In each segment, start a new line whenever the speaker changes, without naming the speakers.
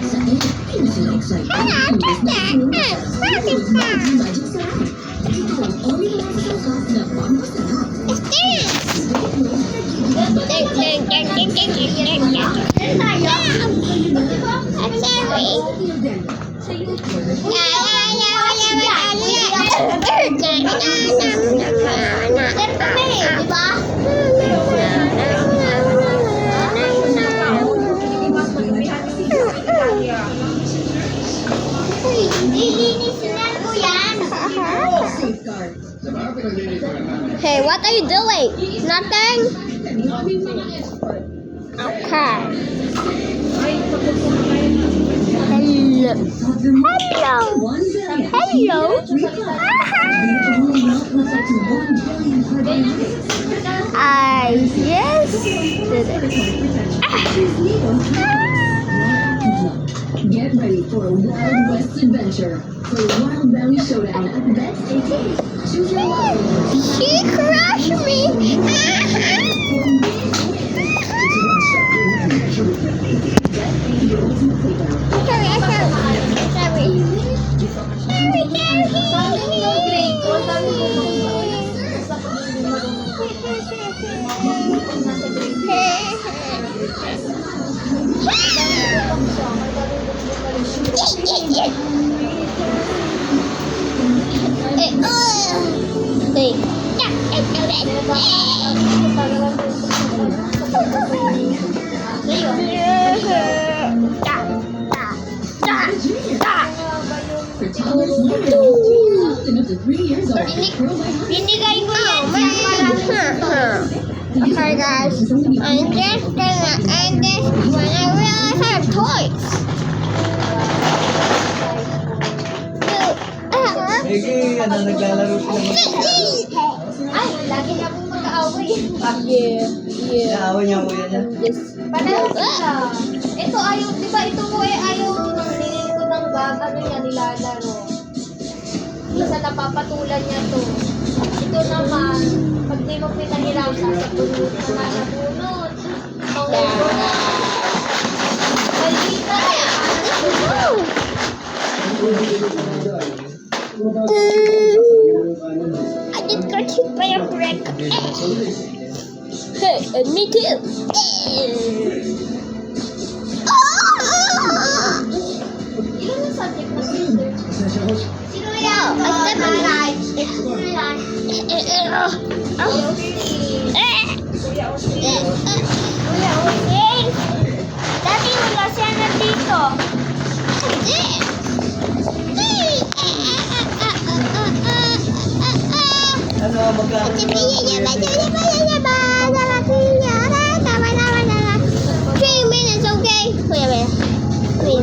Sa AFP sila excited. Imbes na inuwi sa magic sarap. Ito ang only masarap na pampasarap.
Hey, what are you doing? Nothing? Okay. Hello. I yes did it.
Get ready for a Wild West adventure. Play Wild Valley Showdown at Bet's 18. Choose your lucky number.
She crushed me.
Your ultimate playground. For toddlers up to 3 years old.
Binigay ko yan okay guys, I'm just gonna end this when I realize I have toys.
Sige, naglalaro sila.
Ay, lagi na akong mag-aaway. Yeah.
Naaway niya ang kuya niya.
Yes. Paano sila? Ito ayaw, di ba ito mo ayaw nililin ko ng bag, ano niya nilalaro. Isa napapatulan niya to. Ito naman, pag di mo pinahiraw, sasabunod na nabunod. Balita I just got hit by a brick. Hey, and me too. Ilan yung subject na research? Sino yan? Dati wala siya na dito.
Ano, magkano?
3 minutes, okay? Wait a minute.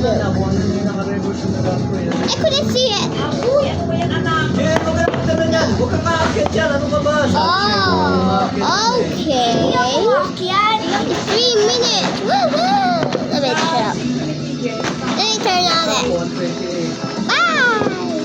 Nakuha na niya naka-reverse na lang ko yan.
I couldn't see it.
Eh, huwag ka naman naman yan. Huwag kang maakit yan. Ano ka ba?
Oh, okay. 3 minutes. Woo, woo.